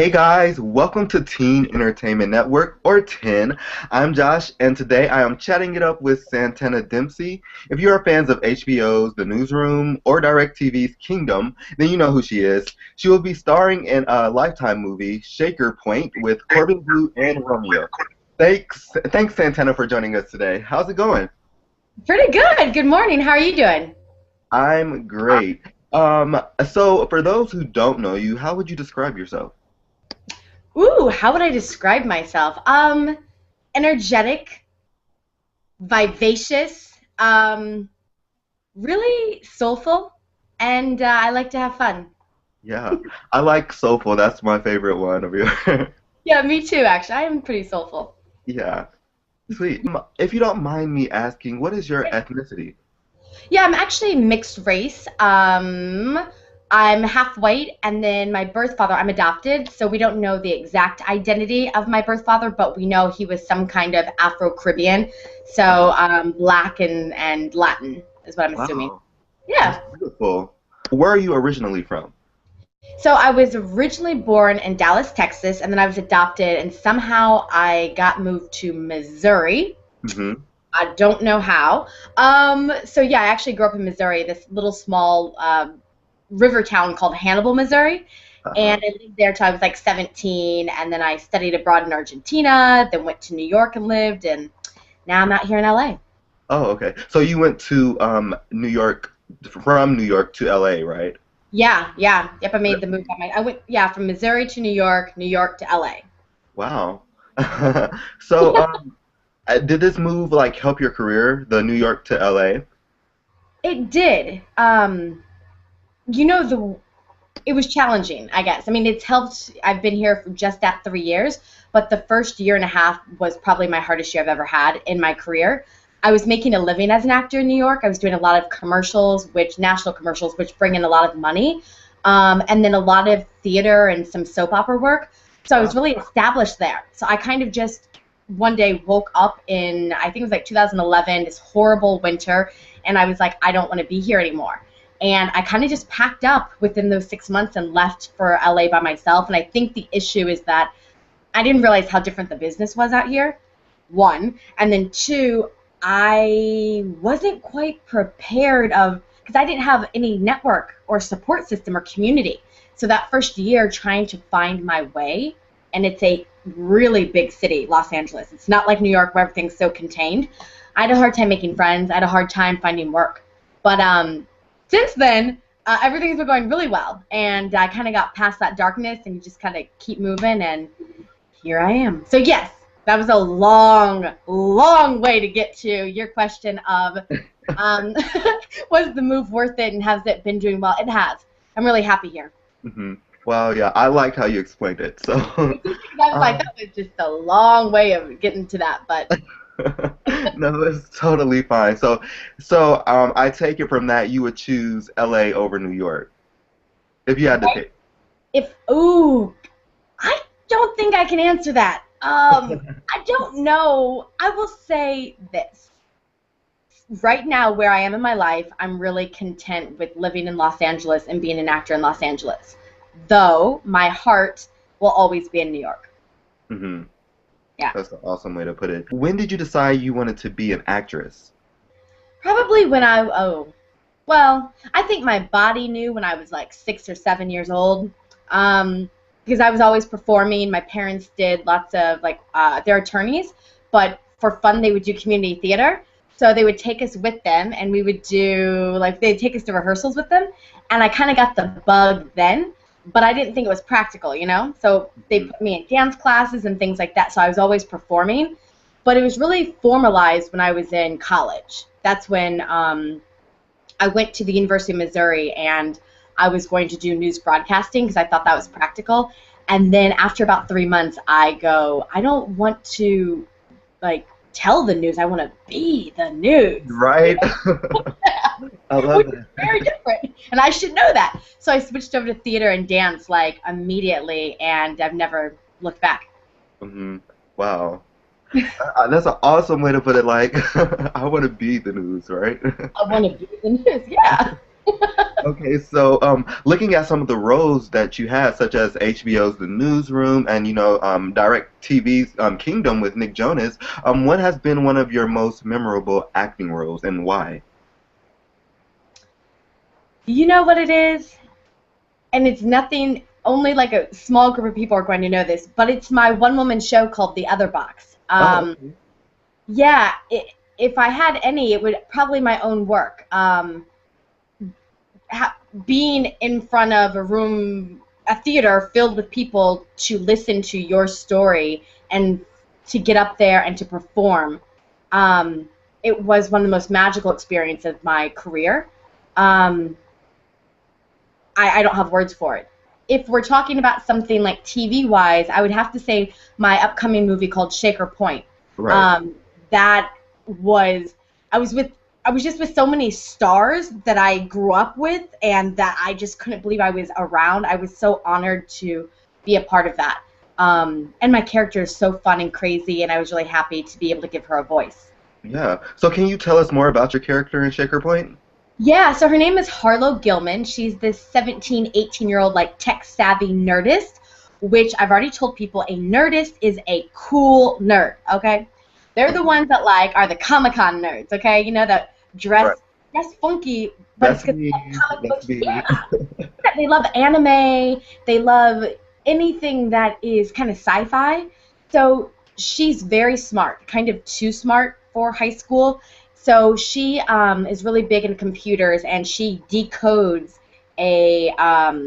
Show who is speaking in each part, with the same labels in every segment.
Speaker 1: Hey guys, welcome to Teen Entertainment Network, or TEN. I'm Josh, and today I am chatting it up with Santana Dempsey. If you are fans of HBO's The Newsroom or DirecTV's Kingdom, then you know who she is. She will be starring in a Lifetime movie, Shaker Point, with Corbin Blue and Romeo. Thanks Santana for joining us today. How's it going?
Speaker 2: Pretty good. Good morning. How are you doing?
Speaker 1: I'm great. So for those who don't know you, how would you describe yourself?
Speaker 2: Ooh, how would I describe myself? Energetic, vivacious, really soulful, and I like to have fun.
Speaker 1: Yeah, I like Soulful. That's my favorite one of yours.
Speaker 2: Yeah, me too, actually. I am pretty soulful.
Speaker 1: Yeah, sweet. If you don't mind me asking, what is your ethnicity?
Speaker 2: Yeah, I'm actually mixed race. I'm half white, and then my birth father, I'm adopted, so we don't know the exact identity of my birth father, but we know he was some kind of Afro-Caribbean, so black and Latin is what I'm assuming.
Speaker 1: Wow, that's
Speaker 2: Yeah.
Speaker 1: beautiful. Where are you originally from?
Speaker 2: So I was originally born in Dallas, Texas, and then I was adopted, and somehow I got moved to Missouri.
Speaker 1: Hmm.
Speaker 2: I don't know how. So yeah, I actually grew up in Missouri, this little small river town called Hannibal, Missouri,
Speaker 1: Uh-huh.
Speaker 2: and I lived there till I was like 17, and then I studied abroad in Argentina, then went to New York and lived, and now I'm out here in LA.
Speaker 1: Oh, okay. So you went to New York, from New York to LA, right?
Speaker 2: Yeah, yeah, yep. I made the move. I went, yeah, from Missouri to New York, New York to LA.
Speaker 1: Wow. So, did this move like help your career, the New York to LA?
Speaker 2: It did. You know, it was challenging, I guess. I mean, it's helped. I've been here for just at 3 years, but the first year and a half was probably my hardest year I've ever had in my career. I was making a living as an actor in New York. I was doing a lot of commercials, which national commercials, which bring in a lot of money, and then a lot of theater and some soap opera work. So I was
Speaker 1: Wow.
Speaker 2: really established there. So I kind of just one day woke up in, I think it was like 2011, this horrible winter, and I was like, I don't want to be here anymore. And I kind of just packed up within those 6 months and left for LA by myself. And I think the issue is that I didn't realize how different the business was out here, one. And then two, I wasn't quite prepared of, because I didn't have any network or support system or community. So that first year trying to find my way, and it's a really big city, Los Angeles. It's not like New York where everything's so contained. I had a hard time making friends. I had a hard time finding work. But since then, everything's been going really well, and I kind of got past that darkness, and you just kind of keep moving, and here I am. So yes, that was a long, long way to get to your question of, um, was the move worth it, and has it been doing well? It has. I'm really happy here.
Speaker 1: Hmm. Well, yeah, I liked how you explained it. So,
Speaker 2: I was like,
Speaker 1: um,
Speaker 2: that was just a long way of getting to that, but
Speaker 1: no, it's totally fine. So, I take it from that you would choose LA over New York if you had to
Speaker 2: right?
Speaker 1: pick.
Speaker 2: If ooh, I don't think I can answer that. I don't know. I will say this. Right now, where I am in my life, I'm really content with living in Los Angeles and being an actor in Los Angeles. Though my heart will always be in New York.
Speaker 1: Hmm.
Speaker 2: Yeah.
Speaker 1: That's an awesome way to put it. When did you decide you wanted to be an actress?
Speaker 2: Probably when well, I think my body knew when I was like 6 or 7 years old. Because I was always performing. My parents did lots of like they're attorneys, but for fun they would do community theater. So they would take us with them, and we would do like they'd take us to rehearsals with them, and I kind of got the bug then, but I didn't think it was practical, you know. So they
Speaker 1: Hmm.
Speaker 2: put me in dance classes and things like that. So I was always performing, but it was really formalized when I was in college. That's when I went to the University of Missouri, and I was going to do news broadcasting because I thought that was practical. And then after about 3 months, I go, I don't want to like tell the news. I want to be the news,
Speaker 1: Right? I love
Speaker 2: which is
Speaker 1: that.
Speaker 2: very different. And I should know that. So I switched over to theater and dance like immediately, and I've never looked back.
Speaker 1: Hmm. Wow. That's an awesome way to put it. Like, I want to be the news, right?
Speaker 2: I want to be the news. Yeah.
Speaker 1: Okay, so looking at some of the roles that you had, such as HBO's The Newsroom and Direct TV's Kingdom with Nick Jonas, what has been one of your most memorable acting roles and why?
Speaker 2: You know what it is? And it's nothing, only like a small group of people are going to know this, but it's my one woman show called The Other Box.
Speaker 1: Oh, okay.
Speaker 2: Yeah, if I had any, it would probably my own work. Being in front of a theater filled with people to listen to your story and to get up there and to perform, um, it was one of the most magical experiences of my career. Um, I don't have words for it. If we're talking about something like TV wise, I would have to say my upcoming movie called Shaker Point.
Speaker 1: Right.
Speaker 2: Um, that was I was with I was just with so many stars that I grew up with and that I just couldn't believe I was around. I was so honored to be a part of that. And my character is so fun and crazy, and I was really happy to be able to give her a voice.
Speaker 1: Yeah. So can you tell us more about your character in Shaker Point?
Speaker 2: Yeah, so her name is Harlow Gilman. She's this 17, 18-year-old like tech-savvy nerdist, which I've already told people a nerdist is a cool nerd, okay? They're the ones that like are the Comic-Con nerds, okay? You know, that
Speaker 1: Right.
Speaker 2: dress funky, but it's
Speaker 1: That's
Speaker 2: because they love
Speaker 1: me.
Speaker 2: comic
Speaker 1: That's
Speaker 2: books.
Speaker 1: me.
Speaker 2: Yeah, they love anime. They love anything that is kind of sci-fi. So she's very smart, kind of too smart for high school. So she is really big in computers, and she decodes a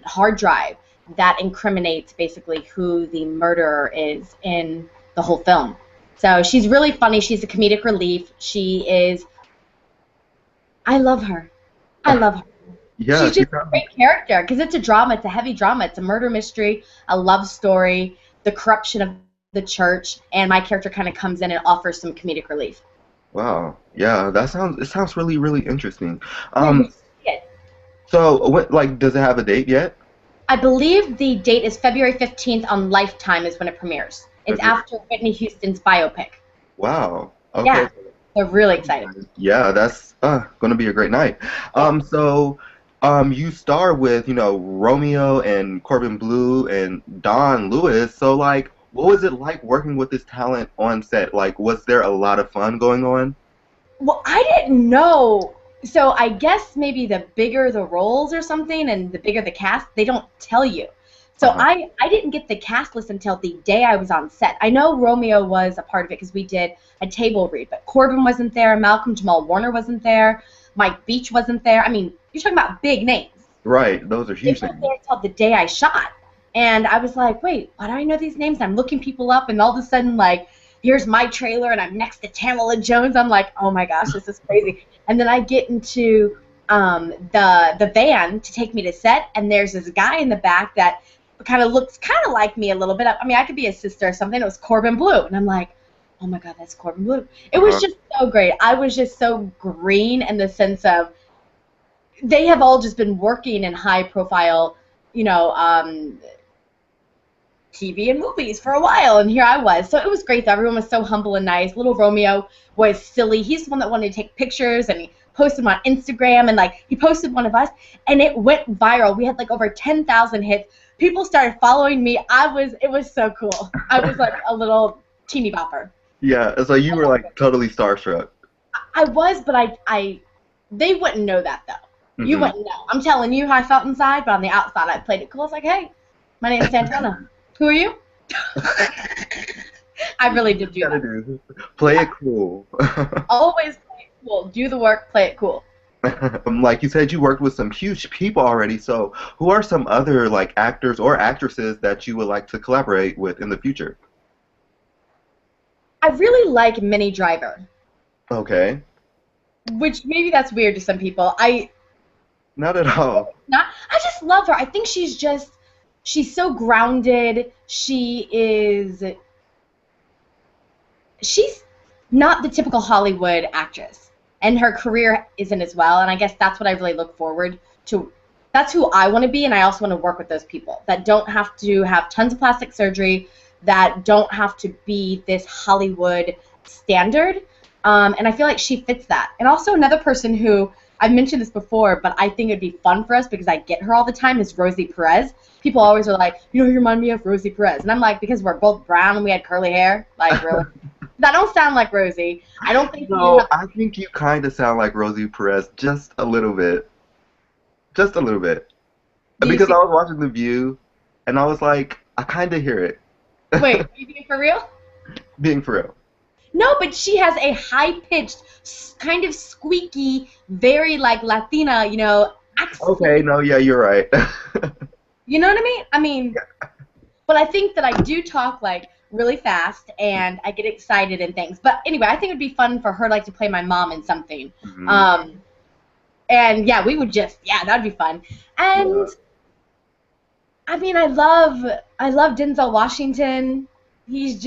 Speaker 2: hard drive that incriminates basically who the murderer is in the whole film. So she's really funny. She's a comedic relief. She is. I love her. I love her.
Speaker 1: Yeah,
Speaker 2: She's
Speaker 1: she
Speaker 2: just a
Speaker 1: sounds.
Speaker 2: great character because it's a drama. It's a heavy drama. It's a murder mystery, a love story, the corruption of the church, and my character kind of comes in and offers some comedic relief.
Speaker 1: Wow. Yeah, it sounds really, really interesting.
Speaker 2: Yeah, you
Speaker 1: Um,
Speaker 2: should see it.
Speaker 1: so what like does it have a date yet?
Speaker 2: I believe the date is February 15th on Lifetime is when it premieres. It's
Speaker 1: February.
Speaker 2: after Whitney Houston's biopic.
Speaker 1: Wow. Okay.
Speaker 2: Yeah, they're really excited.
Speaker 1: Yeah, that's gonna be a great night.
Speaker 2: Yeah.
Speaker 1: So you star with, Romeo and Corbin Blue and Don Lewis. So like what was it like working with this talent on set? Like was there a lot of fun going on?
Speaker 2: Well, I didn't know. So I guess maybe the bigger the roles or something and the bigger the cast, they don't tell you. So
Speaker 1: Uh-huh.
Speaker 2: I didn't get the cast list until the day I was on set. I know Romeo was a part of it because we did a table read, but Corbin wasn't there, Malcolm Jamal Warner wasn't there, Mike Beach wasn't there. I mean, you're talking about big names.
Speaker 1: Right, those are
Speaker 2: They
Speaker 1: huge
Speaker 2: weren't
Speaker 1: things.
Speaker 2: there until the day I shot. And I was like, wait, why do I know these names? And I'm looking people up, and all of a sudden, like, here's my trailer, and I'm next to Tamala Jones. I'm like, oh my gosh, this is crazy. And then I get into the van to take me to set, and there's this guy in the back that kind of looks kind of like me a little bit. I mean, I could be a sister or something. It was Corbin Blue, and I'm like, oh my god, that's Corbin Blue. It was
Speaker 1: Uh-huh.
Speaker 2: just so great. I was just so green in the sense of they have all just been working in high profile, you know, TV and movies for a while, and here I was. So it was great though. Everyone was so humble and nice. Little Romeo was silly. He's the one that wanted to take pictures, and he posted them on Instagram, and like he posted one of us, and it went viral. We had like over 10,000 hits. People started following me. It was so cool. I was like a little teeny bopper.
Speaker 1: Yeah, so you were like totally starstruck.
Speaker 2: I was, but they wouldn't know that though. You
Speaker 1: Hmm.
Speaker 2: wouldn't know. I'm telling you how I felt inside, but on the outside I played it cool. I was like, hey, my name's Santana. Who are you? I really did do
Speaker 1: Gotta
Speaker 2: that.
Speaker 1: do. Play it cool.
Speaker 2: Always play it cool. Do the work, play it cool.
Speaker 1: Like you said, you worked with some huge people already. So, who are some other like actors or actresses that you would like to collaborate with in the future?
Speaker 2: I really like Minnie Driver,
Speaker 1: Okay,
Speaker 2: which maybe that's weird to some people.
Speaker 1: not at all.
Speaker 2: I just love her. I think she's so grounded. She's not the typical Hollywood actress, and her career isn't as well. And I guess that's what I really look forward to. That's who I want to be, and I also want to work with those people that don't have to have tons of plastic surgery, that don't have to be this Hollywood standard. And I feel like she fits that. And also another person who I've mentioned this before, but I think it'd be fun for us because I get her all the time, is Rosie Perez. People always are like, you remind me of Rosie Perez. And I'm like, because we're both brown and we had curly hair? Like, really? That don't sound like Rosie. I don't think you
Speaker 1: No,
Speaker 2: have.
Speaker 1: I think you kind of sound like Rosie Perez just a little bit. Just a little bit.
Speaker 2: Do you
Speaker 1: Because
Speaker 2: see?
Speaker 1: I was watching The View, and I was like, I kind of hear it.
Speaker 2: Wait, are you being for real?
Speaker 1: Being for real.
Speaker 2: No, but she has a high-pitched, kind of squeaky, very like Latina, accent.
Speaker 1: Okay, no, yeah, you're right.
Speaker 2: You know what I mean? But I think that I do talk like really fast and I get excited and things. But anyway, I think it'd be fun for her like to play my mom in something.
Speaker 1: Mhm.
Speaker 2: And yeah, we would that'd be fun.
Speaker 1: Yeah.
Speaker 2: And I love Denzel Washington. He's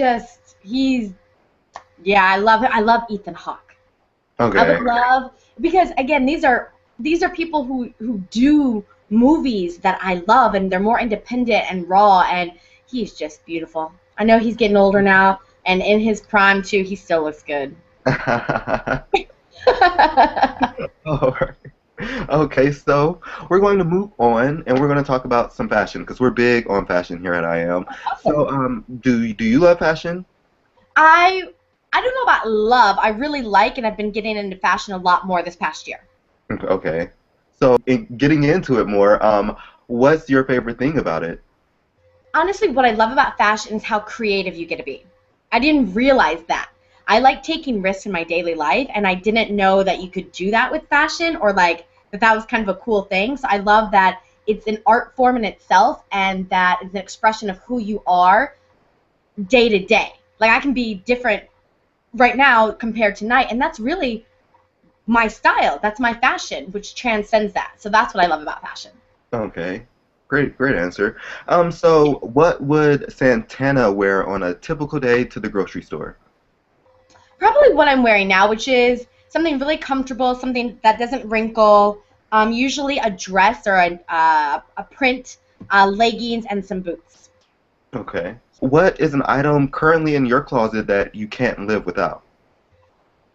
Speaker 2: yeah, I love him. I love Ethan Hawke. I
Speaker 1: Okay.
Speaker 2: would love because again, these are people who do movies that I love, and they're more independent and raw, and he's just beautiful. I know he's getting older now, and in his prime too, he still looks good.
Speaker 1: All right. Okay, so we're going to move on, and we're going to talk about some fashion because we're big on fashion here at I Am.
Speaker 2: Awesome.
Speaker 1: So, do you love fashion?
Speaker 2: I I don't know about love. I really like, and I've been getting into fashion a lot more this past year.
Speaker 1: Okay. So, getting into it more, what's your favorite thing about it?
Speaker 2: Honestly, what I love about fashion is how creative you get to be. I didn't realize that. I like taking risks in my daily life, and I didn't know that you could do that with fashion or like that was kind of a cool thing. So I love that it's an art form in itself and that it's an expression of who you are day to day. Like I can be different right now compared to night, and that's really my style. That's my fashion, which transcends that. So that's what I love about fashion.
Speaker 1: Okay. Great answer. So what would Santana wear on a typical day to the grocery store?
Speaker 2: Probably what I'm wearing now, which is something really comfortable, something that doesn't wrinkle. Usually a dress or a print, leggings, and some boots.
Speaker 1: Okay. What is an item currently in your closet that you can't live without?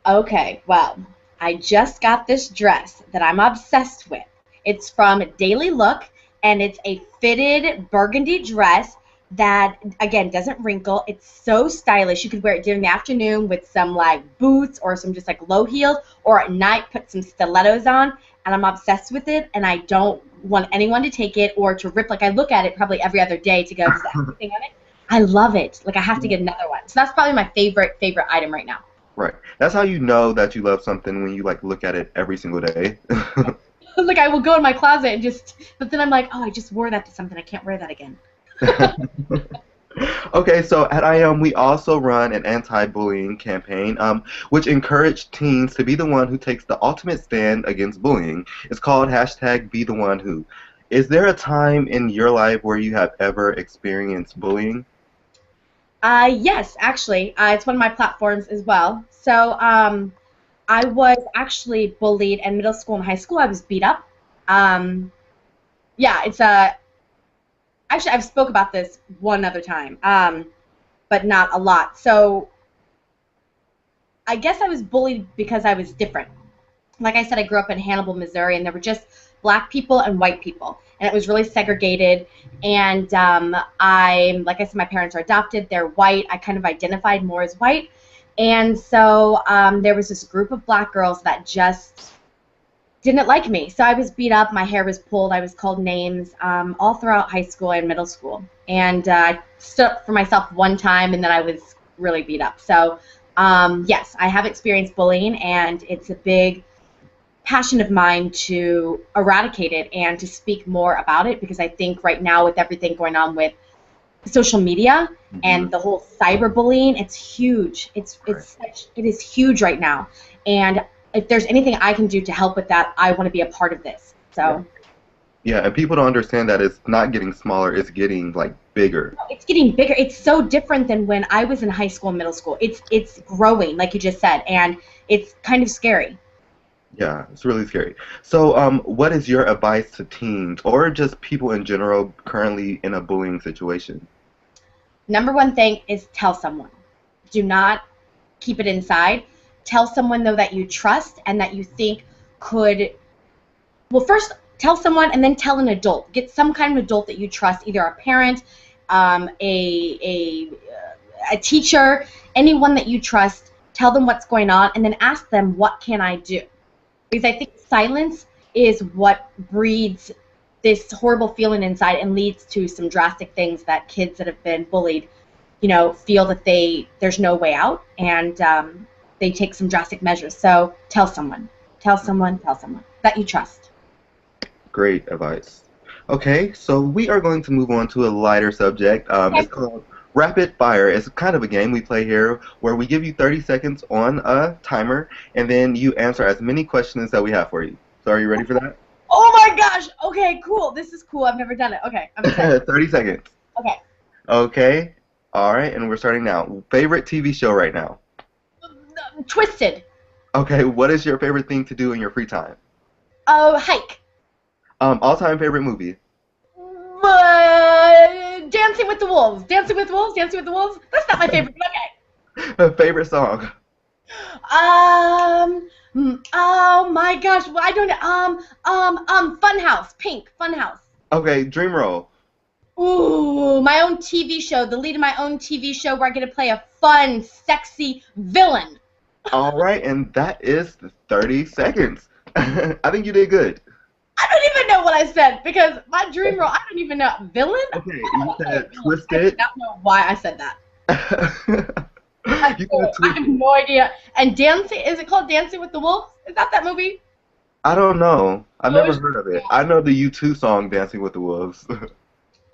Speaker 2: Okay, well, I just got this dress that I'm obsessed with. It's from Daily Look, and it's a fitted burgundy dress that, again, doesn't wrinkle. It's so stylish. You could wear it during the afternoon with some, like, boots or some just, like, low heels, or at night put some stilettos on, and I'm obsessed with it, and I don't want anyone to take it or to rip. Like, I look at it probably every other day to go, does that have anything on it? I love it. Like, I have to get another one. So that's probably my favorite item right now.
Speaker 1: Right. That's how you know that you love something when you like look at it every single day.
Speaker 2: Like I will go in my closet and but then I'm like, oh, I just wore that to something. I can't wear that again.
Speaker 1: Okay, so at IM we also run an anti-bullying campaign, which encourage teens to be the one who takes the ultimate stand against bullying. It's called hashtag Be the One Who. Is there a time in your life where you have ever experienced bullying?
Speaker 2: Yes, actually, it's one of my platforms as well. So, I was actually bullied in middle school and high school. I was beat up. Um, yeah, it's a. Actually, I've spoke about this one other time, but not a lot. So, I guess I was bullied because I was different. Like I said, I grew up in Hannibal, Missouri, and there were just black people and white people, and it was really segregated. And like I said, my parents are adopted. They're white. I kind of identified more as white, and so there was this group of black girls that just didn't like me. So I was beat up. My hair was pulled. I was called names all throughout high school and middle school. And I stood up for myself one time, and then I was really beat up. So yes, I have experienced bullying, and it's a big passion of mine to eradicate it and to speak more about it because I think right now with everything going on with social media
Speaker 1: Hmm.
Speaker 2: and the whole cyberbullying, it's huge.
Speaker 1: Right.
Speaker 2: It is huge right now. And if there's anything I can do to help with that, I want to be a part of this.
Speaker 1: Yeah.
Speaker 2: So
Speaker 1: Yeah, and people don't understand that it's not getting smaller, it's getting like bigger.
Speaker 2: it's getting bigger. It's so different than when I was in high school and middle school. It's growing, like you just said, and it's kind of scary.
Speaker 1: Yeah, it's really scary. So, what is your advice to teens or just people in general currently in a bullying situation?
Speaker 2: Number one thing is tell someone. Do not keep it inside. Tell someone though that you trust and that you think could Well, first tell someone and then tell an adult. Get some kind of adult that you trust, either a parent, a teacher, anyone that you trust. Tell them what's going on and then ask them, what can I do? Because I think silence is what breeds this horrible feeling inside and leads to some drastic things that kids that have been bullied, feel that there's no way out, and they take some drastic measures. So tell someone that you trust.
Speaker 1: Great advice. Okay, so we are going to move on to a lighter subject.
Speaker 2: Okay.
Speaker 1: It's called Rapid Fire. It's kind of a game we play here where we give you 30 seconds on a timer, and then you answer as many questions that we have for you. So are you ready for that?
Speaker 2: Oh my gosh! Okay, cool. This is cool. I've never done it. Okay, I'm excited.
Speaker 1: 30 seconds.
Speaker 2: Okay.
Speaker 1: Okay. All right, and we're starting now. Favorite TV show right now?
Speaker 2: Twisted.
Speaker 1: Okay, what is your favorite thing to do in your free time?
Speaker 2: Oh, hike.
Speaker 1: All-time favorite movie?
Speaker 2: Dancing with the Wolves. Dancing with the Wolves. Dancing with the Wolves. That's not my favorite. Okay.
Speaker 1: Favorite song?
Speaker 2: Oh my gosh. Well, I don't know. Funhouse. Pink. Funhouse.
Speaker 1: Okay, dream role.
Speaker 2: Ooh, my own TV show. The lead of my own TV show where I get to play a fun, sexy villain.
Speaker 1: All right, and that is the 30 seconds. I think you did good.
Speaker 2: I don't even know what I said because my dream role, I don't even know. Villain?
Speaker 1: Okay, you said Twisted.
Speaker 2: I do not know why I said that. I
Speaker 1: You said
Speaker 2: have
Speaker 1: Twisted.
Speaker 2: no idea. And Dancing, is it called Dancing with the Wolves? Is that movie?
Speaker 1: I don't know. I've never heard of it. I know the U2 song Dancing with the Wolves.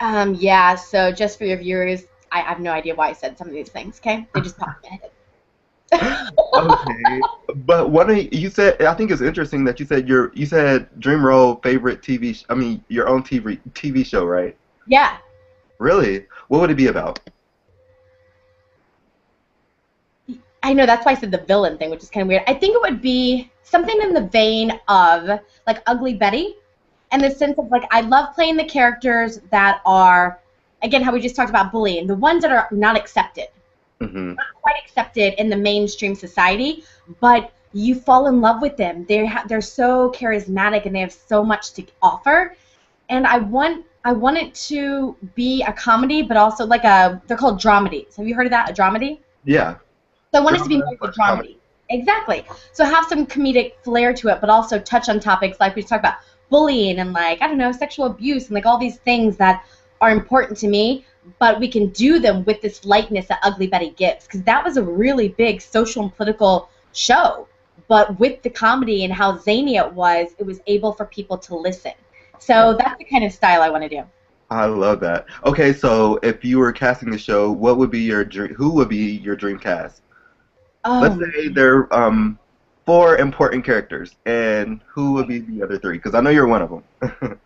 Speaker 2: Yeah, so just for your viewers, I have no idea why I said some of these things, okay? They just popped in my head.
Speaker 1: Okay, but you said, I think it's interesting that you said dream role favorite your own TV show, right?
Speaker 2: Yeah.
Speaker 1: Really? What would it be about?
Speaker 2: I know, that's why I said the villain thing, which is kind of weird. I think it would be something in the vein of, like, Ugly Betty, in the sense of, like, I love playing the characters that are, again, how we just talked about bullying, the ones that are not accepted.
Speaker 1: Mm-hmm.
Speaker 2: Not quite accepted in the mainstream society, but you fall in love with them. They're so charismatic and they have so much to offer. And I want it to be a comedy, but also like they're called dramedies. Have you heard of that? A dramedy?
Speaker 1: Yeah.
Speaker 2: So I want it to be more like a dramedy. Exactly. So have some comedic flair to it, but also touch on topics like we just talked about bullying and, like, I don't know, sexual abuse and, like, all these things that are important to me, but we can do them with this lightness that Ugly Betty gives, because that was a really big social and political show, but with the comedy and how zany it was able for people to listen. So that's the kind of style I want to do.
Speaker 1: I love that. Okay, so if you were casting the show, what would be who would be your dream cast? Let's say there are 4 important characters, and who would be the other 3? Because I know you're one of them.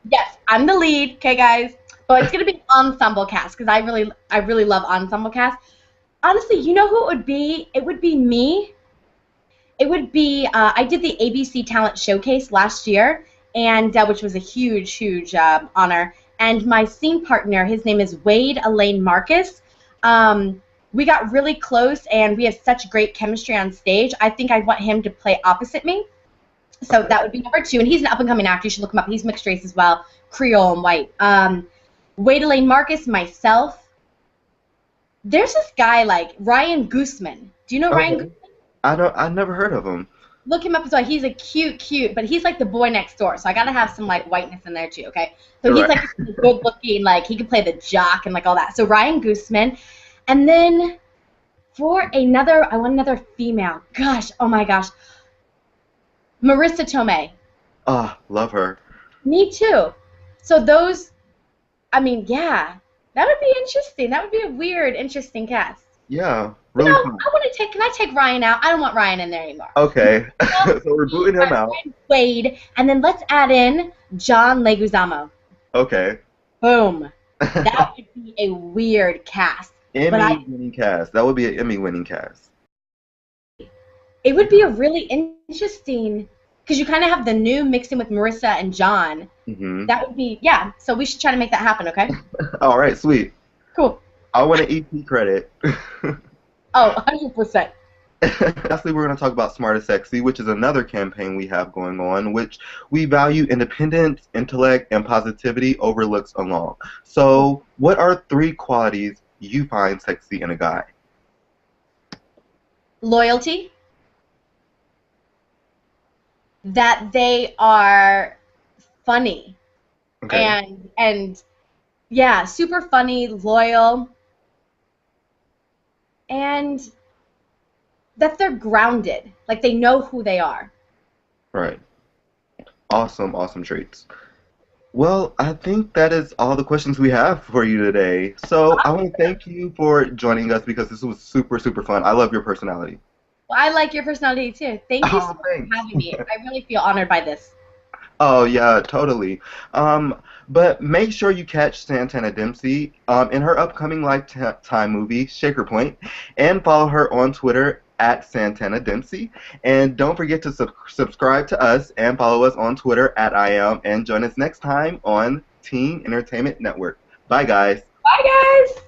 Speaker 2: Yes, I'm the lead, okay, guys? But it's going to be an ensemble cast because I really love ensemble cast. Honestly, you know who it would be? It would be me. It would be, I did the ABC Talent Showcase last year, and which was a huge, huge honor. And my scene partner, his name is Wade Elaine Marcus. We got really close, and we have such great chemistry on stage. I think I'd want him to play opposite me. So that would be number 2. And he's an up-and-coming actor. You should look him up. He's mixed race as well, Creole and white. Wade Elaine Marcus, myself. There's this guy like Ryan Guzman. Do you know Ryan Guzman?
Speaker 1: I never heard of him.
Speaker 2: Look him up as well. He's a cute, but he's like the boy next door. So I gotta have some like whiteness in there too, okay? So he's like good looking, like he can play the jock and like all that. So Ryan Guzman. And then for I want another female. Gosh, oh my gosh. Marissa Tomei.
Speaker 1: Ah, love her.
Speaker 2: Me too. So those, I mean, yeah, that would be interesting. That would be a weird, interesting cast.
Speaker 1: Yeah, really fun.
Speaker 2: Can I take Ryan out? I don't want Ryan in there anymore.
Speaker 1: Okay, so we're booting him out.
Speaker 2: Wade, and then let's add in John Leguizamo.
Speaker 1: Okay.
Speaker 2: Boom. That would be a weird cast.
Speaker 1: Emmy-winning cast. That would be an Emmy-winning cast.
Speaker 2: It would be a really interesting, because you kind of have the new mixed in with Marissa and John.
Speaker 1: Mm-hmm.
Speaker 2: That would be, yeah, so we should try to make that happen, okay?
Speaker 1: All right, sweet.
Speaker 2: Cool.
Speaker 1: I want an EP credit.
Speaker 2: Oh, 100%.
Speaker 1: Lastly, we're going to talk about Smart is Sexy, which is another campaign we have going on, which we value independence, intellect, and positivity over looks alone. So, what are three qualities you find sexy in a guy?
Speaker 2: Loyalty, that they are funny
Speaker 1: Okay,
Speaker 2: and yeah, super funny, loyal, and that they're grounded, like they know who they are.
Speaker 1: right. Awesome, awesome traits. Well, I think that is all the questions we have for you today. So, I want to thank you for joining us because this was super, super fun. I love your personality.
Speaker 2: Well, I like your personality too. Thank you so
Speaker 1: Oh,
Speaker 2: much for
Speaker 1: thanks.
Speaker 2: having me. I really feel honored by this.
Speaker 1: Oh yeah, totally. But make sure you catch Santana Dempsey in her upcoming Lifetime movie, Shaker Point, and follow her on Twitter at Santana Dempsey. And don't forget to subscribe to us and follow us on Twitter at I am, and join us next time on Teen Entertainment Network. Bye, guys.
Speaker 2: Bye, guys.